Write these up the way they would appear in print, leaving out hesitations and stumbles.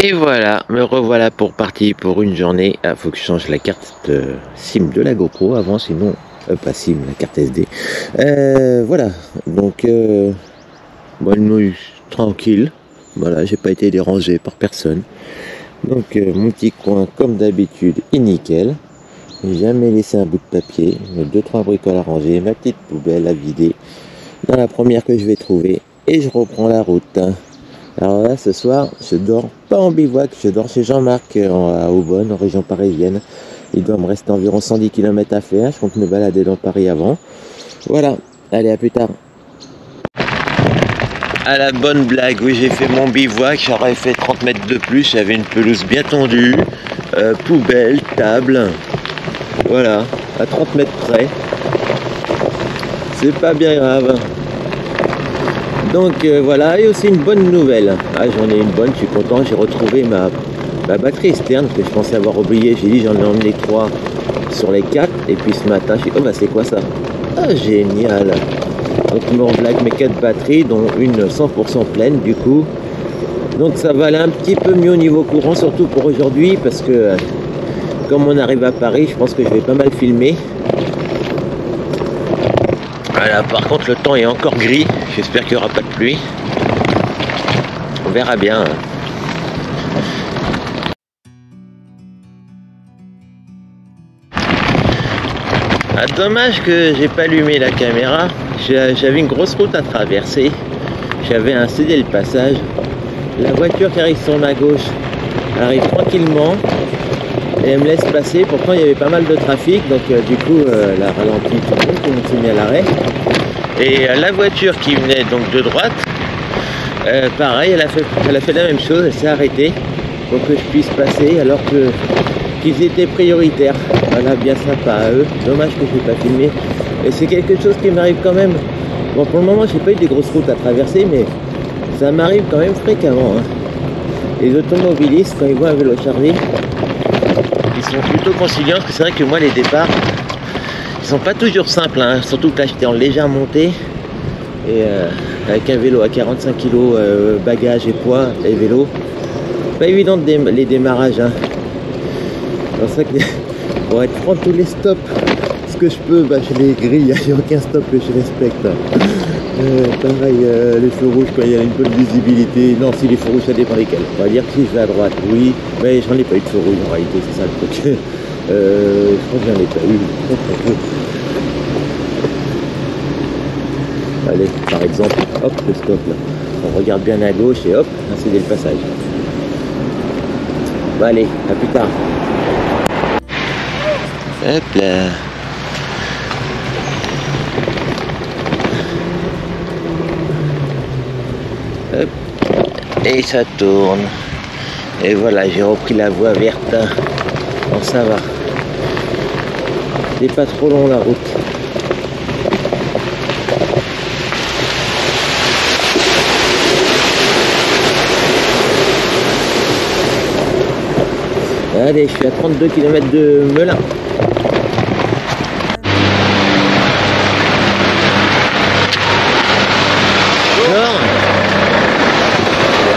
Et voilà, me revoilà pour partir pour une journée. Ah, faut que je change la carte SIM de la GoPro avant, sinon pas SIM, la carte SD. Voilà, donc bonne nuit tranquille. Voilà, j'ai pas été dérangé par personne. Donc mon petit coin comme d'habitude est nickel. J'ai jamais laissé un bout de papier. Mes 2-3 bricoles à ranger, ma petite poubelle à vider dans la première que je vais trouver. Et je reprends la route. Alors là, ce soir, je dors pas en bivouac, je dors chez Jean-Marc à Aubonne, en région parisienne. Il doit me rester environ 110 km à faire, je compte me balader dans Paris avant. Voilà, allez, à plus tard. À la bonne blague, oui, j'ai fait mon bivouac, j'aurais fait 30 mètres de plus, j'avais une pelouse bien tendue, poubelle, table, voilà, à 30 mètres près. C'est pas bien grave. Donc voilà, et aussi une bonne nouvelle. Ah, j'en ai une bonne, je suis content, j'ai retrouvé ma batterie externe que je pensais avoir oublié. J'ai dit j'en ai emmené 3 sur les 4. Et puis ce matin, je suis oh bah c'est quoi ça? Ah génial. Donc je me revoilà avec mes 4 batteries, dont une 100% pleine du coup. Donc ça va aller un petit peu mieux au niveau courant, surtout pour aujourd'hui, parce que comme on arrive à Paris, je pense que je vais pas mal filmer. Voilà, par contre le temps est encore gris, j'espère qu'il n'y aura pas de pluie. On verra bien. Ah, dommage que j'ai pas allumé la caméra. J'avais une grosse route à traverser. J'avais incédé le passage. La voiture qui arrive sur ma gauche arrive tranquillement et elle me laisse passer. Pourtant il y avait pas mal de trafic, donc du coup la ralentit tout le monde, tout le monde s'est mis à l'arrêt. Et la voiture qui venait donc de droite, pareil, elle a fait la même chose, elle s'est arrêtée pour que je puisse passer alors qu'ils étaient prioritaires. Voilà, bien sympa à eux. Dommage que je n'ai pas filmé. Et c'est quelque chose qui m'arrive quand même. Bon, pour le moment, j'ai pas eu des grosses routes à traverser, mais ça m'arrive quand même fréquemment. Hein. Les automobilistes, quand ils voient un vélo chargé, ils sont plutôt conciliants, parce que c'est vrai que moi, les départs, ils sont pas toujours simples, hein. Surtout que là, j'étais en légère montée, et avec un vélo à 45 kg, bagages et poids, et vélo, pas évident les démarrages. Hein. C'est pour ça que pour être franc, tous les stops, ce que je peux, je les grille, il n'y a aucun stop que je respecte. Pareil, les feux rouges, quand il y a une bonne visibilité. Non, si les feux rouges, ça dépend lesquels. On va dire que si je vais à droite, oui, mais j'en ai pas eu de feux rouges en réalité, c'est ça le truc. Je crois que j'en ai pas eu. Allez, par exemple, hop, le stop là. On regarde bien à gauche et hop, incéder le passage. Bon, allez, à plus tard. Hop là. Hop. Et ça tourne. Et voilà, j'ai repris la voie verte. Bon, ça va. C'est pas trop long la route. Allez, je suis à 32 km de Melun.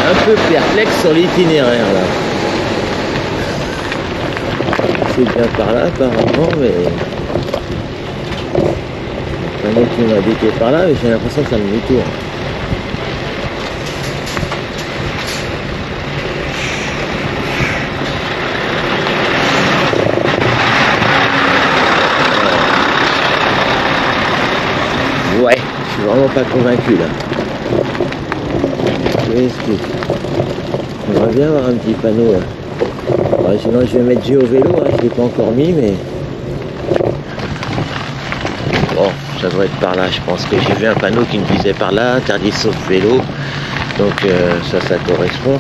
Un peu perplexe sur l'itinéraire là. C'est bien par là apparemment, mais un autre qui m'a dit qu'il est par là, mais j'ai l'impression que ça me demi-tour. Ouais, je suis vraiment pas convaincu là. J'aimerais bien avoir un petit panneau. Ouais, sinon je vais mettre Géo vélo, hein, je ne l'ai pas encore mis, mais bon, ça doit être par là. Je pense que j'ai vu un panneau qui me disait par là, interdit sauf vélo. Donc ça correspond.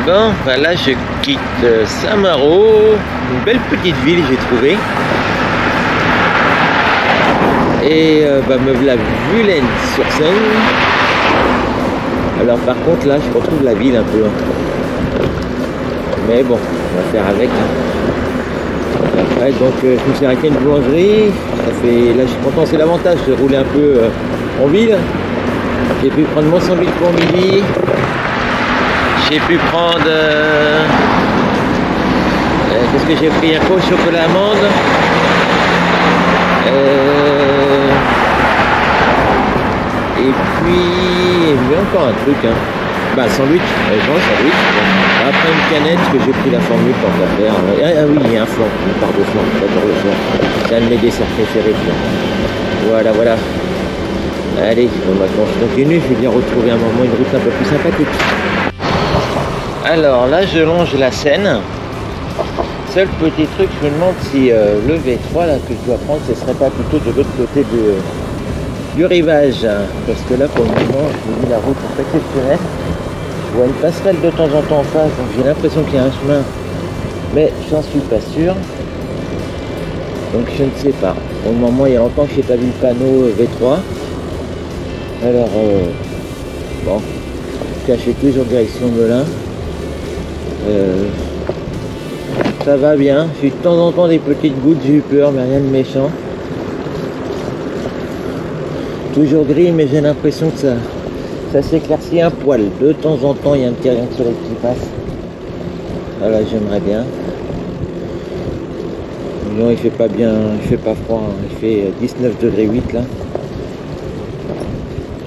Bon, bah là je quitte Saint-Malo, une belle petite ville j'ai trouvé. Et me voilà Vulaines-sur-Seine. Alors par contre là je retrouve la ville un peu. Mais bon, on va faire avec. Ouais, donc je me suis arrêté à une boulangerie. Ça fait, là je suis content, c'est l'avantage de rouler un peu en ville. J'ai pu prendre mon sandwich pour midi. J'ai pu prendre... qu'est-ce que j'ai pris? Un pot au chocolat amande. Et puis... il y a encore un truc. Hein. Bah sandwich, sandwich. Après une canette que j'ai pris la formule pour faire. Ah oui, il y a un flan, une part de flan, j'adore le flan. C'est un de mes desserts préférés, flan. Voilà, voilà. Allez, bon, maintenant je continue, je vais bien retrouver un moment une route un peu plus sympathique. Alors là, je longe la Seine. Seul petit truc, je me demande si le V3 là, que je dois prendre, ce serait pas plutôt de l'autre côté du rivage. Parce que là, pour le moment, je vous dis, la route est exceptionnelle. Je vois une passerelle de temps en temps en face, donc j'ai l'impression qu'il y a un chemin, mais j'en suis pas sûr. Donc je ne sais pas. Pour le moment, il y a longtemps que je n'ai pas vu le panneau V3. Alors, bon, en tout cas, je suis toujours direction Melun. Ça va bien. J'ai eu de temps en temps des petites gouttes, j'ai eu peur, mais rien de méchant. Toujours gris, mais j'ai l'impression que ça s'éclaircit un poil. De temps en temps, il y a un petit rayon de soleil qui passe. Voilà, j'aimerais bien. Non, il fait pas bien, il fait pas froid, hein. Il fait 19 degrés 8 là.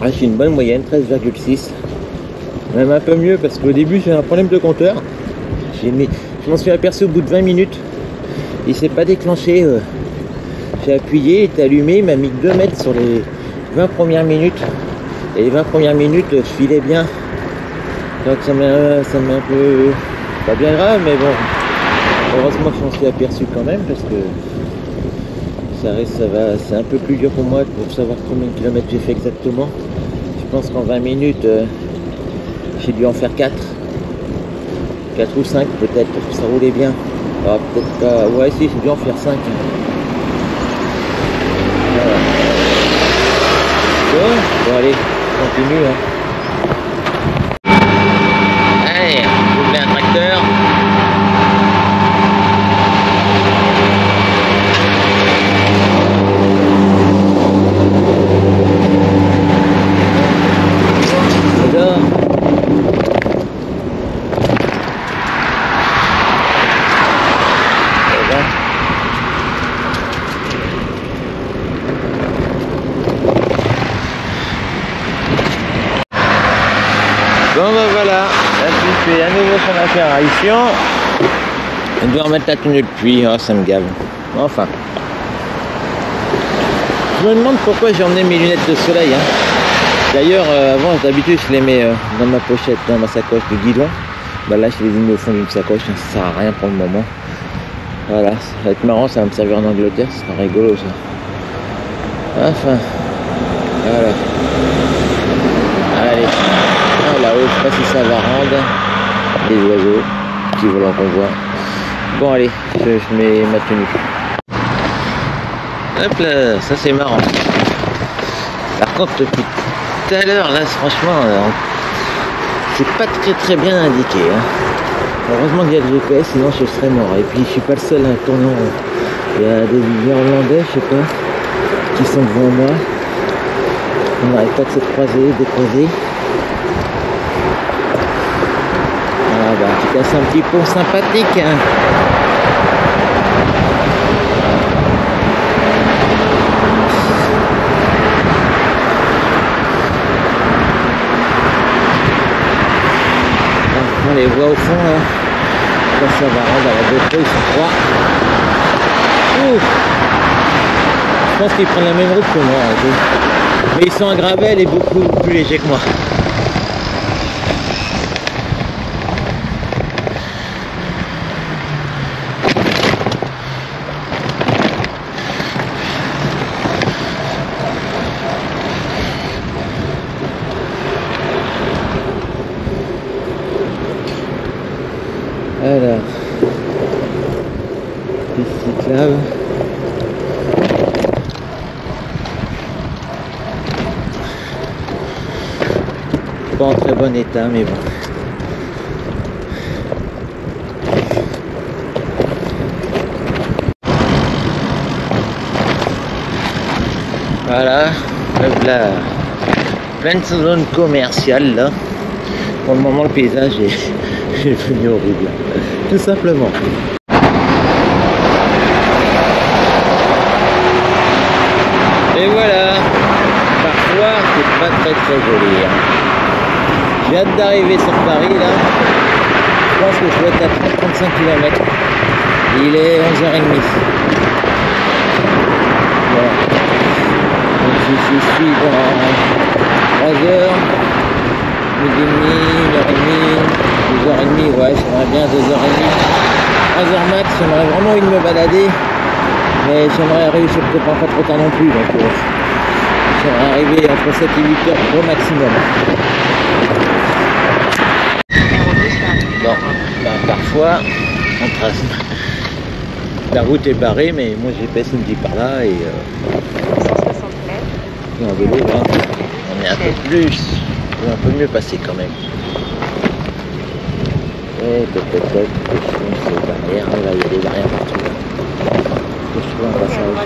Ah, j'ai une bonne moyenne, 13,6. Même un peu mieux parce qu'au début j'ai un problème de compteur. Je m'en suis aperçu au bout de 20 minutes. Il s'est pas déclenché. J'ai appuyé, il était allumé, il m'a mis 2 mètres sur les 20 premières minutes. Et les 20 premières minutes, je filais bien. Donc ça m'a un peu... pas bien grave, mais bon. Heureusement que je m'en suis aperçu quand même, parce que ça va, c'est un peu plus dur pour moi pour savoir combien de kilomètres j'ai fait exactement. Je pense qu'en 20 minutes, j'ai dû en faire 4. 4 ou 5 peut-être, parce que ça roulait bien. Alors peut-être pas... ouais, si, j'ai dû en faire 5. Voilà. Bon, allez, on continue. Hein. Allez, doubler un tracteur. Bon ben voilà, la pluie fait à nouveau son apparition. On doit remettre la tenue de pluie, oh, ça me gave. Enfin. Je me demande pourquoi j'ai emmené mes lunettes de soleil. Hein. D'ailleurs, avant d'habitude je les mets dans ma pochette, dans ma sacoche de guidon. Bah là je les ai mis au fond d'une sacoche, ça sert à rien pour le moment. Voilà, ça va être marrant, ça va me servir en Angleterre, ça sera rigolo ça. Enfin, voilà. Allez. Là-haut, je sais pas si ça va rendre les oiseaux qui volent en convoi. Bon allez, je mets ma tenue. Hop là, ça c'est marrant. Par contre depuis tout à l'heure là franchement c'est pas très bien indiqué. Hein. Heureusement qu'il y a le GPS, sinon je serais mort. Et puis je suis pas le seul à tourner en rond. Il y a des Irlandais, je sais pas, qui sont devant moi. On n'arrête pas de se croiser, de croiser. Ah bah, en tout cas, c'est un petit pont sympathique. Hein. On les voit au fond là. Là ça va rendre à la GoPro, ils sont 3. Ouh. Je pense qu'ils prennent la même route que moi. Mais ils sont en gravel et beaucoup plus légers que moi. Alors, piste cyclable. Pas en très bon état, mais bon. Voilà, là, plein de zones commerciales là. Pour le moment, le paysage est devenu horrible, tout simplement. Et voilà, parfois c'est pas très joli. Hein. J'ai hâte d'arriver sur Paris là. Je pense que je dois être à 35 km. Il est 11h30. Voilà. Donc je suis dans 3 heures, midi et demi, 1h30, 2h30, ouais, j'aimerais bien 2h30. 3h max, j'aimerais vraiment envie de me balader. Mais j'aimerais arriver, je ne peux pas trop tard non plus. Donc j'aimerais arriver entre 7 et 8 heures au maximum. Bon, ben, parfois, on trace. La route est barrée, mais moi GPS me dit par là et 160 mètres. en vélo, là, on est un peu mieux passé quand même. Et peut-être que je fonce les barrières, là il y a des barrières partout. Je trouve un passage. On va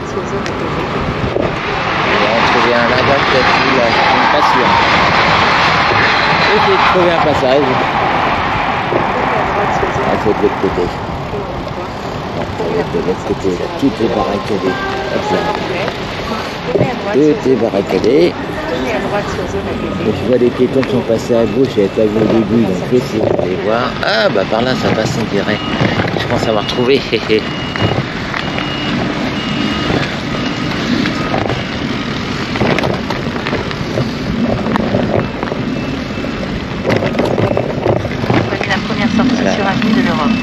en trouver un là-bas, peut-être là, je suis pas sûr. Essayer de trouver un passage. Ah, c'est de l'autre côté. De l'autre côté, tout est barricadé. Tout est barricadé. Je vois des piétons qui sont passés à gauche et à ta au début, donc je vais essayer d'aller voir. Ah bah par là ça passe on dirait. Je pense avoir trouvé. Prenez la première sortie voilà. Sur avenue de l'Europe.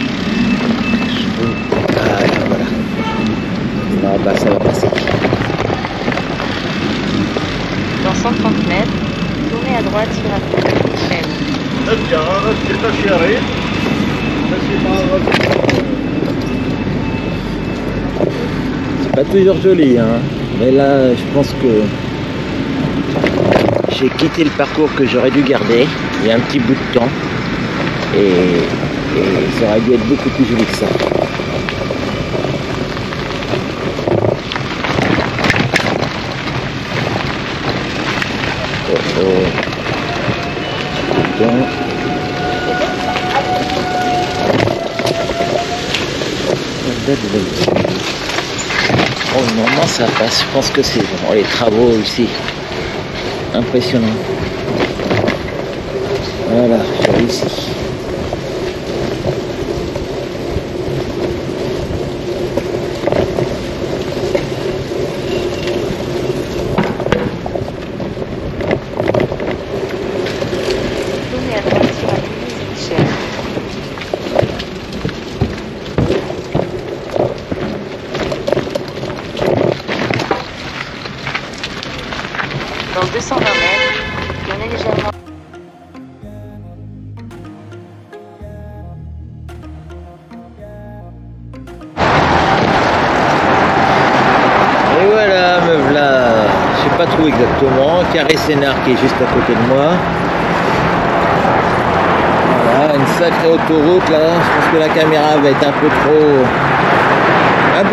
Ah voilà. Là bah ça va passer. Dans 130 mètres, tournez à droite sur avenue de Michel. C'est pas toujours joli, hein. Mais là, je pense que j'ai quitté le parcours que j'aurais dû garder il y a un petit bout de temps. Et ça aurait dû être beaucoup plus joli que ça. Pour le moment ça passe, je pense que c'est bon. Les travaux ici, impressionnant. Voilà, je suis ici. Dans 220 mètres, tournez légèrement. Et voilà, me voilà. Je sais pas trop exactement. Carré Sénart qui est juste à côté de moi. Voilà, une sacrée autoroute là. Je pense que la caméra va être un peu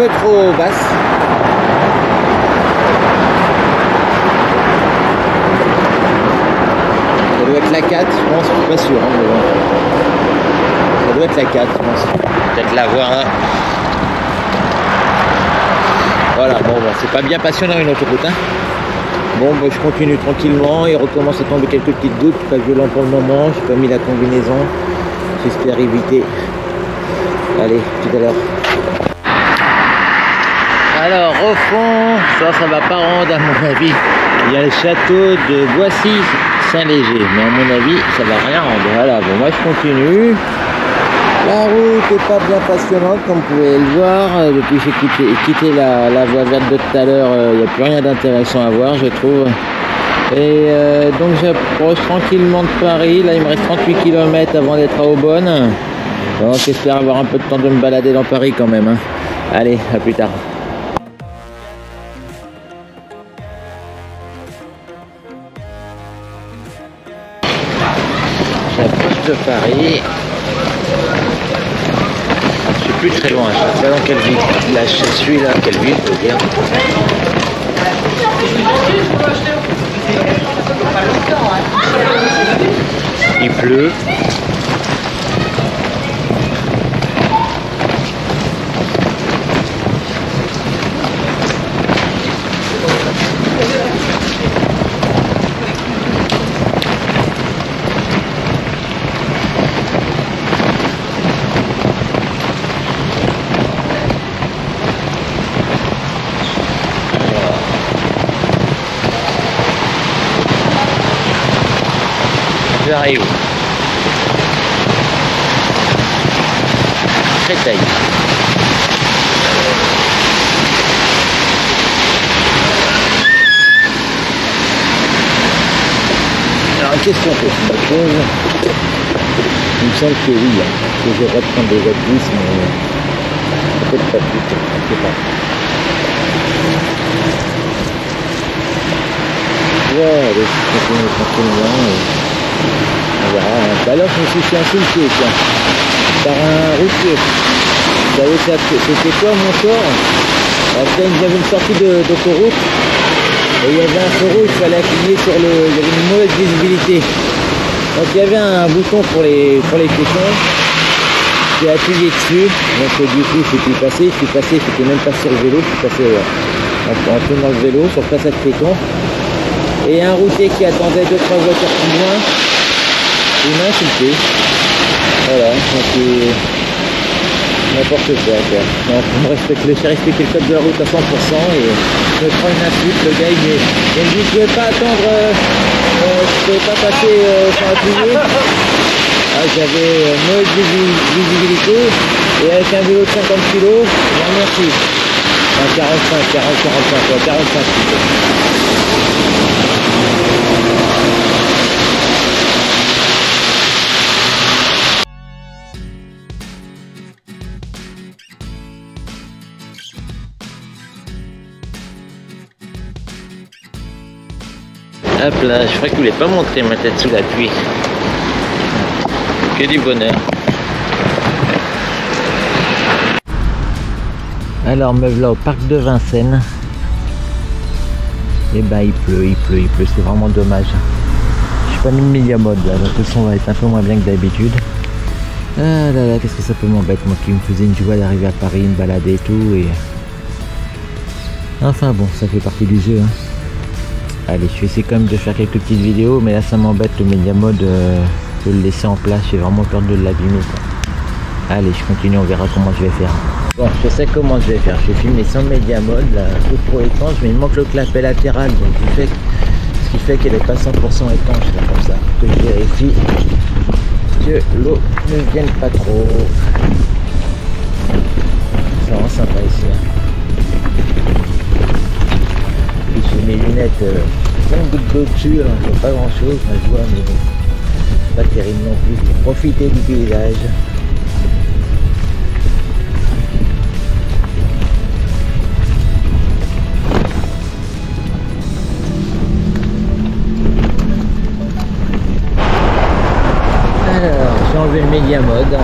trop basse. Ça doit être la 4, je pense, je suis pas sûr. Hein, mais bon. Ça doit être la 4, je pense. Peut-être la voir là. Voilà, bon, c'est pas bien passionnant une autoroute. Hein. Bon, bah, je continue tranquillement. Il recommence à tomber quelques petites gouttes, pas violent pour le moment. J'ai pas mis la combinaison. J'espère éviter. Allez, tout à l'heure. Alors, au fond, ça va pas rendre à mon avis. Il y a le château de Boissy-Saint-Léger, mais à mon avis, ça va rien rendre. Voilà, bon, moi je continue. La route n'est pas bien passionnante, comme vous pouvez le voir. Depuis que j'ai quitté la voie verte de tout à l'heure, il n'y a plus rien d'intéressant à voir, je trouve. Et donc j'approche tranquillement de Paris. Là, il me reste 38 km avant d'être à Aubonne. Donc j'espère avoir un peu de temps de me balader dans Paris quand même. Hein. Allez, à plus tard. J'approche de Paris. Je suis plus très loin, je sais pas dans quelle ville. Là je suis là, quelle ville je veux dire. pleut. J'arrive. Créteil. Alors qu'est-ce qu'on fait? Il me semble que oui, hein, que je vais prendre des autres bus, mais peut-être pas plus, je sais pas. Ouais, allez, je continue tranquillement. On verra. Tout à l'heure, je me suis fait insulter par un routier. Vous savez, c'était quoi mon sort? J'avais une sortie d'autoroute et il y avait un feu rouge, il fallait appuyer sur il y avait une mauvaise visibilité. Donc il y avait un bouton pour les piétons. J'ai appuyé dessus, donc du coup je suis passé, j'étais même pas sur le vélo, je suis passé en prenant le vélo sur le passage piéton. Et un routier qui attendait 2-3 voitures plus loin, il m'a insulté. Voilà, donc n'importe quoi. Donc j'ai respecté le code de la route à 100% et je me prends une insulte. Le gars il me dit je ne pouvais pas attendre, je ne pouvais pas passer sans appuyer. J'avais une mauvaise visibilité et avec un vélo de 50 kg, merci. 45 kg. Hop là, je crois que je voulais pas montrer ma tête sous la pluie. Que du bonheur. Alors me voilà au parc de Vincennes. Et ben il pleut, c'est vraiment dommage. Je suis pas mis de média mode là, donc le son va être un peu moins bien que d'habitude. Ah là là, qu'est-ce que ça peut m'embêter, moi qui me faisais une joie d'arriver à Paris, me balader et tout. Et... enfin bon, ça fait partie du jeu. Hein. Allez, je vais essayer quand même de faire quelques petites vidéos, mais là ça m'embête le média mode de le laisser en place, j'ai vraiment peur de l'abîmer. Allez, je continue, on verra comment je vais faire. Bon, je sais comment je vais faire, je vais filmer sans média mode, là, tout trop étanche, mais il manque le clapet latéral, donc ce qui fait qu'elle n'est pas 100% étanche, là, comme ça, que je vérifie que l'eau ne vienne pas trop. C'est vraiment sympa ici. Hein. Puis j'ai mes lunettes sans goutte d'eau dessus, alors je vois pas grand chose, je vois, mais bon, pas terrible non plus. Profiter du paysage. Alors, j'ai enlevé le média mode. Là,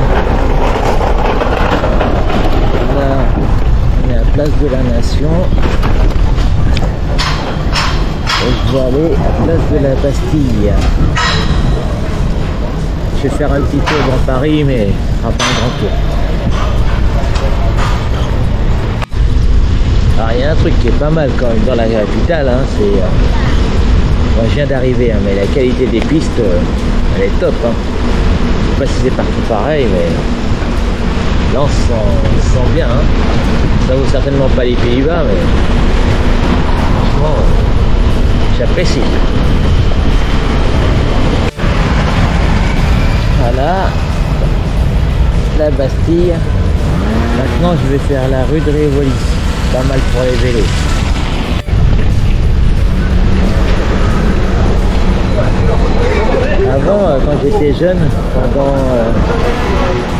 on est à Place de la Nation. Et je vais aller à Place de la Bastille. Je vais faire un petit tour dans Paris, mais ce sera pas un grand tour. Alors il y a un truc qui est pas mal quand même dans la capitale, hein, c'est... moi je viens d'arriver, hein, mais la qualité des pistes, elle est top. Hein. Je sais pas si c'est partout pareil, mais là on se sent bien. Hein. Ça vaut certainement pas les Pays-Bas, mais franchement, j'apprécie. Voilà, la Bastille. Maintenant je vais faire la rue de Rivoli, pas mal pour les vélos. Avant, quand j'étais jeune, pendant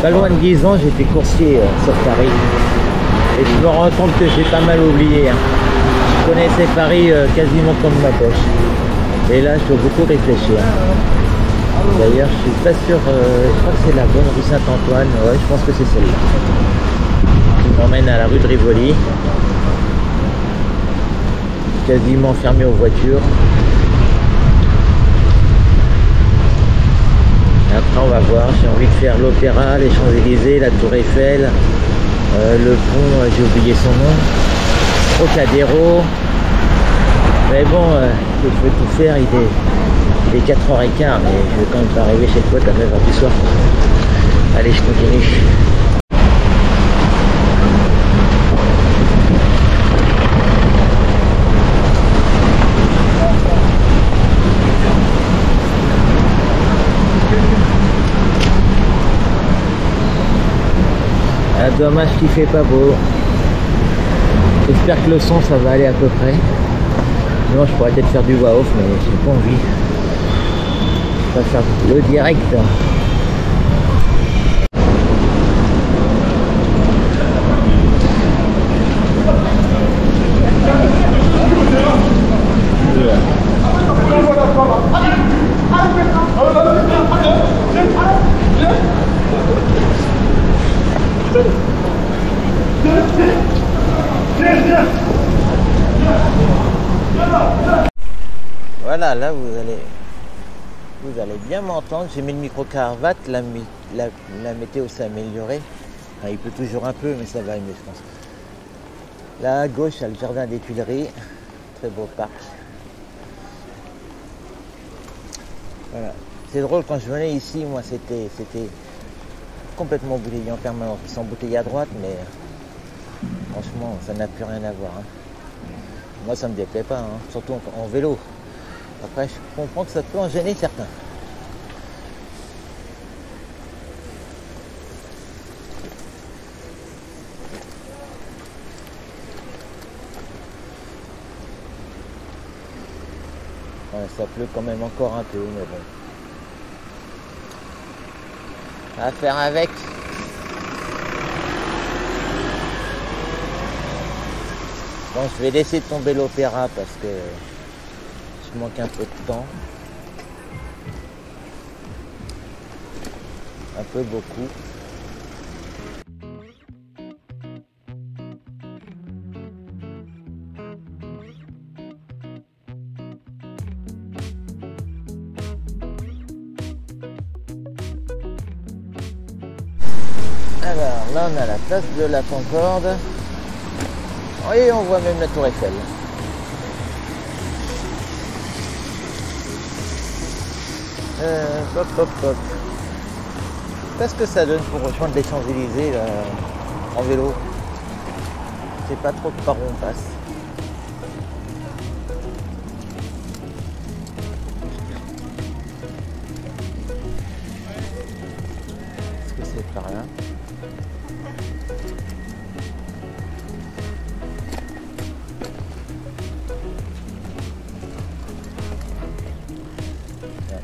pas loin de 10 ans, j'étais coursier sur Paris. Et je me rends compte que j'ai pas mal oublié. Hein. Je connaissais Paris quasiment comme ma poche. Et là, je dois beaucoup réfléchir. D'ailleurs, je suis pas sûr, je crois que c'est la bonne rue Saint-Antoine. Ouais, je pense que c'est celle-là. Qui m'emmène à la rue de Rivoli. Quasiment fermé aux voitures. On va voir, j'ai envie de faire l'Opéra, les Champs-Élysées, la Tour Eiffel, le pont, j'ai oublié son nom, Trocadéro. Mais bon, je veux tout faire, il est 4h15, mais je vais quand même pas arriver chez le pote à 9h du soir. Allez, je continue. Ah, dommage qu'il fait pas beau. J'espère que le son ça va aller à peu près. Sinon je pourrais peut-être faire du voix off, mais j'ai pas envie. Je vais faire le direct. Voilà, là vous allez bien m'entendre. J'ai mis le micro-cravate, la météo s'est améliorée. Enfin, il pleut toujours un peu, mais ça va mieux, je pense. Là à gauche, il y a le jardin des Tuileries, très beau parc. Voilà. C'est drôle, quand je venais ici, moi c'était complètement embouteillé en permanence. Ils sont embouteillés à droite, mais franchement, ça n'a plus rien à voir. Hein. Moi, ça me déplaît pas, hein, surtout en vélo. Après, je comprends que ça peut en gêner certains. Ouais, ça pleut quand même encore un peu, mais bon. À faire avec. Bon, je vais laisser tomber l'Opéra parce que je manque un peu de temps. Un peu beaucoup. Alors là on a la place de la Concorde. Et on voit même la Tour Eiffel. Hop hop hop. Qu'est-ce que ça donne pour rejoindre les Champs-Élysées en vélo? Je sais pas trop par où on passe. Est-ce que c'est par là?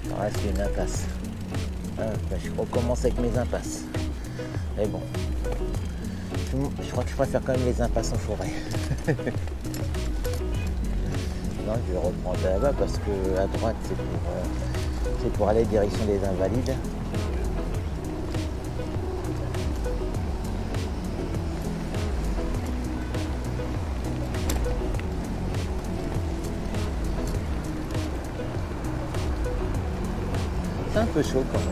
Par là c'est une impasse. Ah, je recommence avec mes impasses. Mais bon. Je crois que je préfère quand même les impasses en forêt. Non, je vais reprendre là-bas parce que à droite c'est pour aller direction des Invalides. C'est un peu chaud quand même.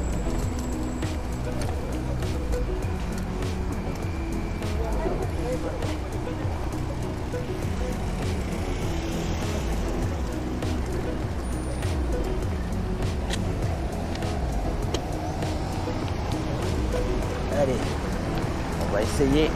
Allez, on va essayer.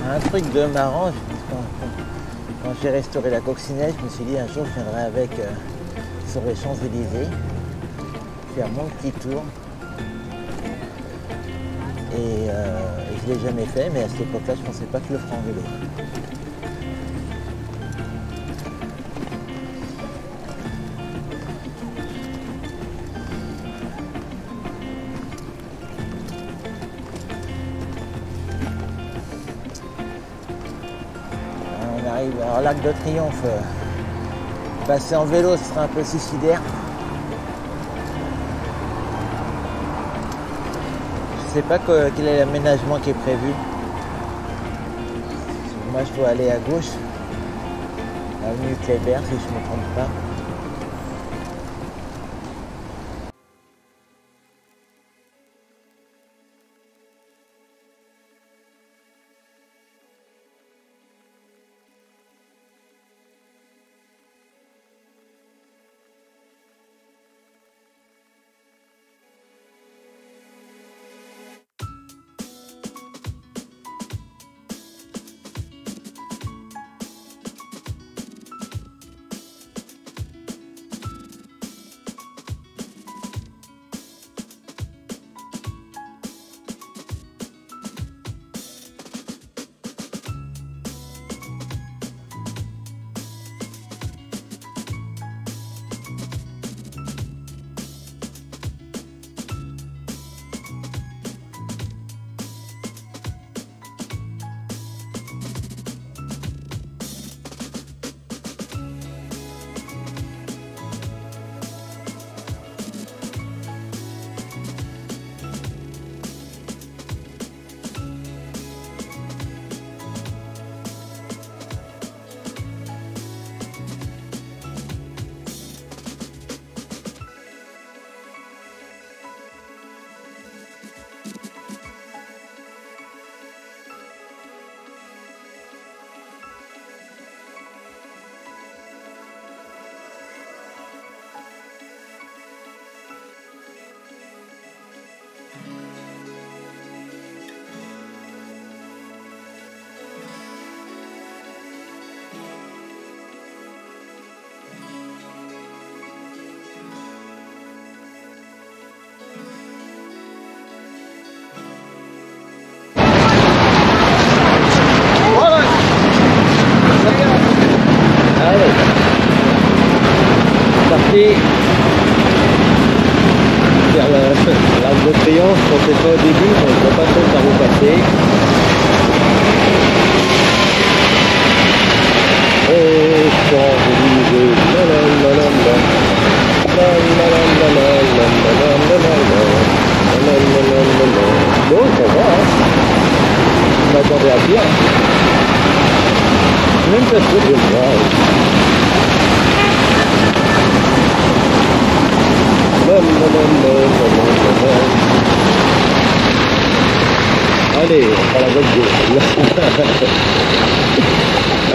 Un truc de marrant, quand j'ai restauré la coccinelle, je me suis dit un jour je viendrai avec sur les Champs-Élysées, faire mon petit tour. Et je ne l'ai jamais fait, mais à cette époque-là, je ne pensais pas que je le ferais en vélo. On arrive à l'Arc de Triomphe. Passer en vélo, ce sera un peu suicidaire. Je sais pas quel est l'aménagement qui est prévu. Moi je dois aller à gauche, avenue Kléber si je ne me trompe pas. Vers l'Arc de Triomphe, on ne sait pas au début, on ne voit pas trop par où passer. Et Champs-Élysées, bon, ça va, hein. Je m'attendais à pire. Je suis même pas sûr de le voir. Allez, on prend la bonne gauche.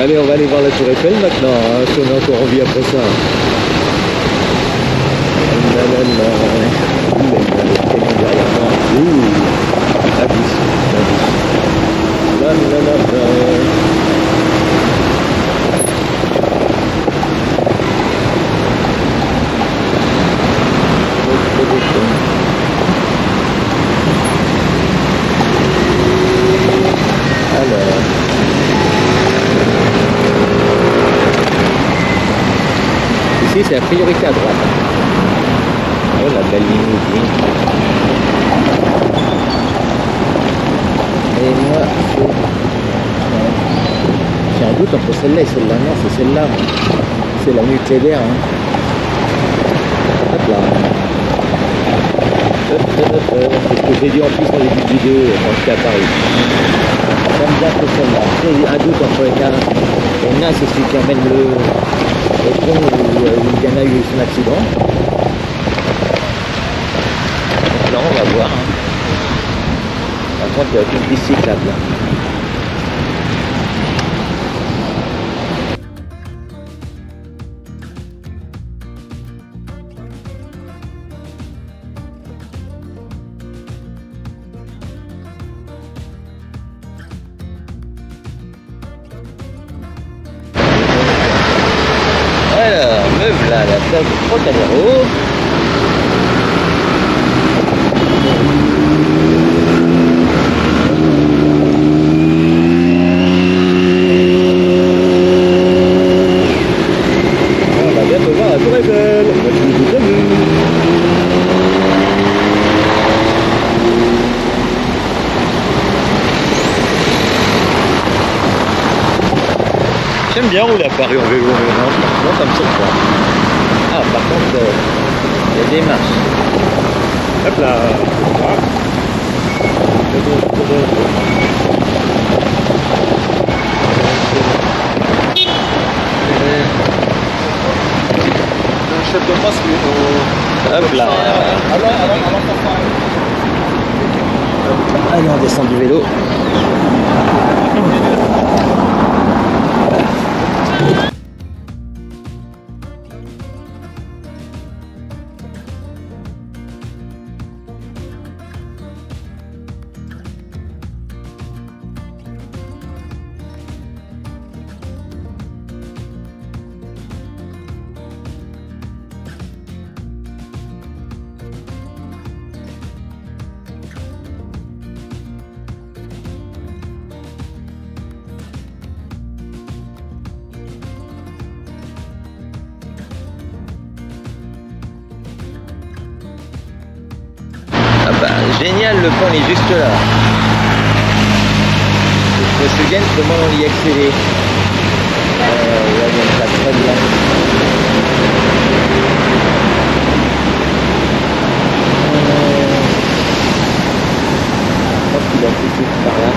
Allez, on va aller voir la Tour Eiffel maintenant, hein, si on est encore en vie après ça. La bus, ici, c'est la priorité à droite. Oh, la belle limousine. Et moi, j'ai un doute entre celle-là et celle-là. Non, c'est celle-là. C'est l'avenue Kléber. Hein. Hop là. C'est ce que j'ai dit en plus au début de vidéo quand j'étais à Paris. J'aime bien que celle-là. J'ai un doute entre les cas. Et là, c'est celui qui emmène le pont où il y en a eu son accident. Là, on va voir. Hein. Par contre, il y a une piste cyclable là. voilà la place de Trocadéro. On va bientôt voir la Tour Eiffel. J'aime bien rouler à Paris en vélo, mais non, franchement ça me surprend. Ah, par contre, il y a des marches. Hop là. Un chef de passe, mais Hop là. Allez, on descend du vélo. Ah bah génial, le pont est juste là. Je me souviens de comment on y accéder. Là, il y a une passerelle là. Je pense qu'il a tout de suite par là.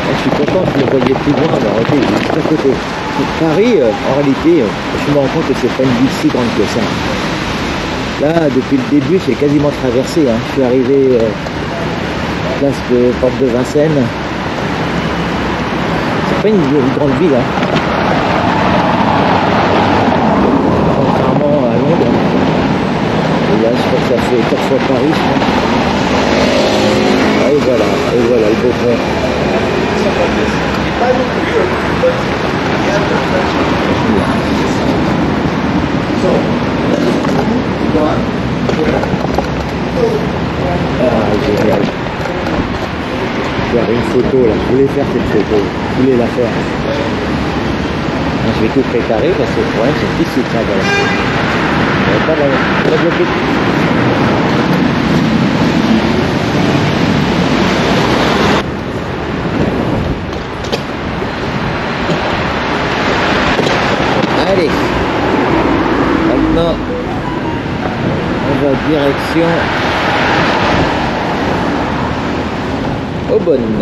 Je suis content que je le voyais plus loin, mais en réalité, il est juste à côté. Paris, en réalité, je me rends compte que c'est pas une ville si grande que ça. Là, depuis le début, j'ai quasiment traversé. Hein. Je suis arrivé place de Porte de Vincennes. C'est pas une grande ville. Hein. Contrairement à Londres. Et là, je crois que ça fait 4 fois Paris, je crois. Et voilà le beau pont. Ah, génial. Faire une photo là, je voulais faire cette photo, je voulais la faire. Je vais tout préparer parce que le problème c'est ici, tiens, voilà. On va bloquer. Allez, maintenant on va direction Aubonne.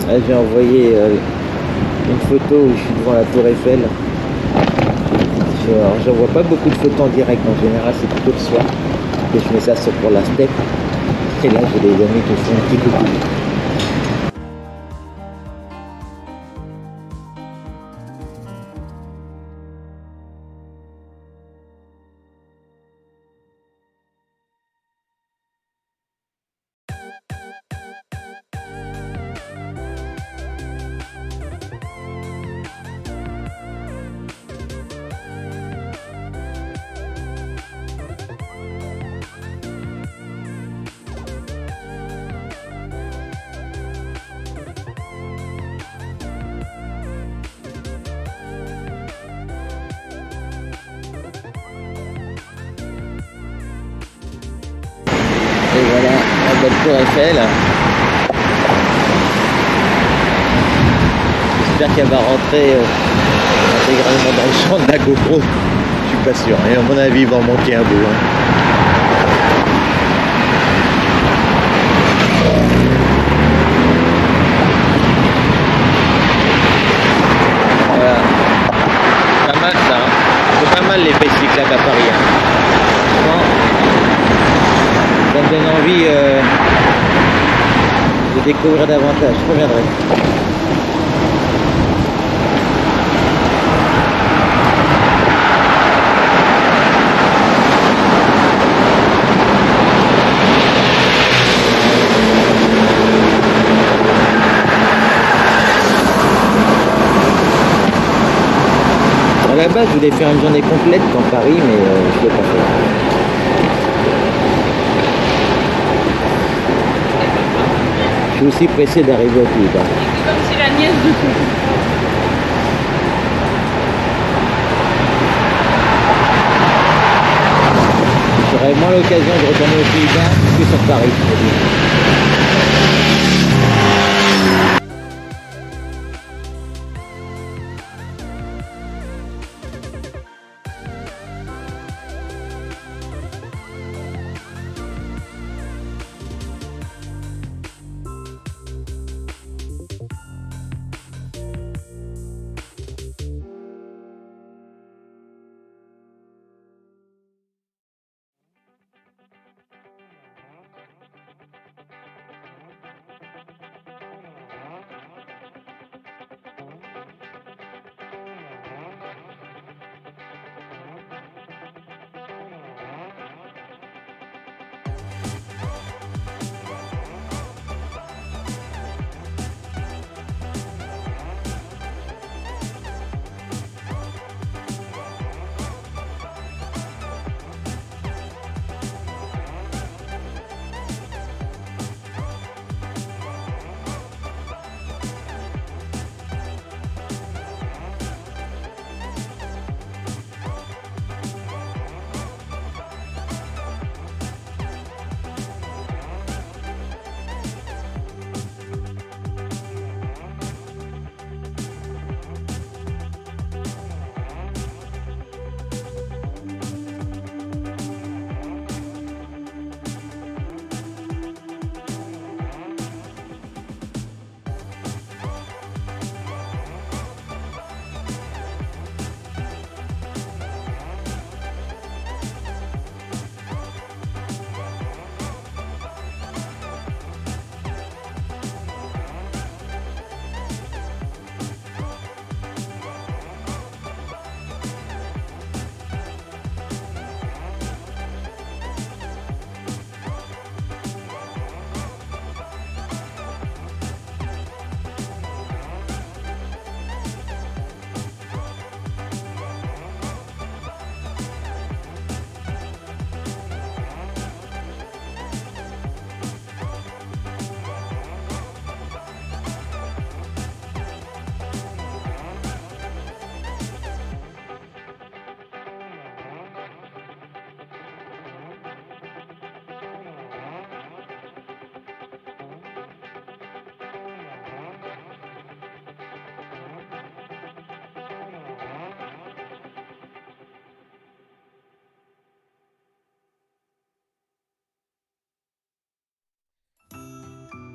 Là, j'ai envoyé une photo où je suis devant la Tour Eiffel. J'en vois pas beaucoup de photos en direct, en général c'est plutôt le soir que je mets ça pour la step. Et là j'ai des amis qui font un petit coucou. Et voilà, la belle Tour Eiffel. J'espère qu'elle va rentrer intégralement dans le champ de la GoPro. Je suis pas sûr. Et à mon avis, il va en manquer un bout. Hein. Voilà. spectacle à Paris. Hein. Franchement, ça me donne envie de découvrir davantage. Je reviendrai. À la base, je voulais faire une journée complète dans Paris, mais je ne l'ai pas fait. Je suis aussi pressé d'arriver au Pays-Bas. C'est comme si la nièce de tout. J'aurais moins l'occasion de retourner au Pays-Bas que sur Paris.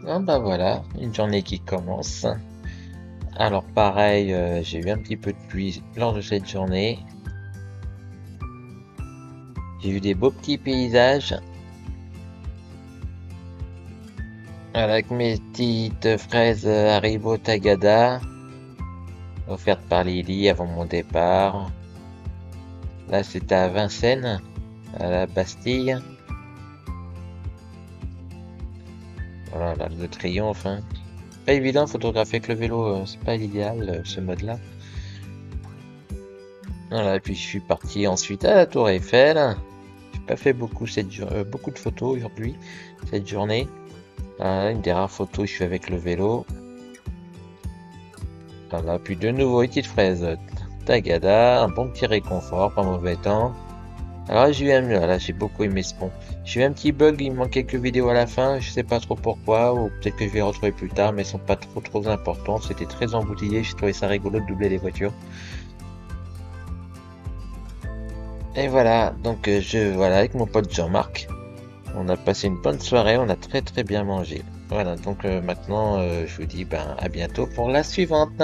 Ah bah voilà, une journée qui commence. Alors pareil, j'ai eu un petit peu de pluie lors de cette journée. J'ai eu des beaux petits paysages. Avec mes petites fraises Haribo Tagada, offertes par Lily avant mon départ. Là c'était à Vincennes, à la Bastille. Voilà, l'Arc de Triomphe. Hein. Pas évident de photographier avec le vélo, c'est pas l'idéal ce mode-là. Voilà, puis je suis parti ensuite à la Tour Eiffel. J'ai pas fait beaucoup de photos aujourd'hui, cette journée. Voilà, une des rares photos où je suis avec le vélo. Voilà, puis de nouveau une petite fraise Tagada, un bon petit réconfort, pas mauvais temps. Alors j'ai beaucoup aimé ce pont. J'ai eu un petit bug, il me manque quelques vidéos à la fin, je sais pas trop pourquoi, ou peut-être que je vais les retrouver plus tard, mais elles sont pas trop importantes. C'était très embouteillé, j'ai trouvé ça rigolo de doubler les voitures. Et voilà, donc voilà, avec mon pote Jean-Marc, on a passé une bonne soirée, on a très bien mangé. Voilà, donc maintenant je vous dis à bientôt pour la suivante.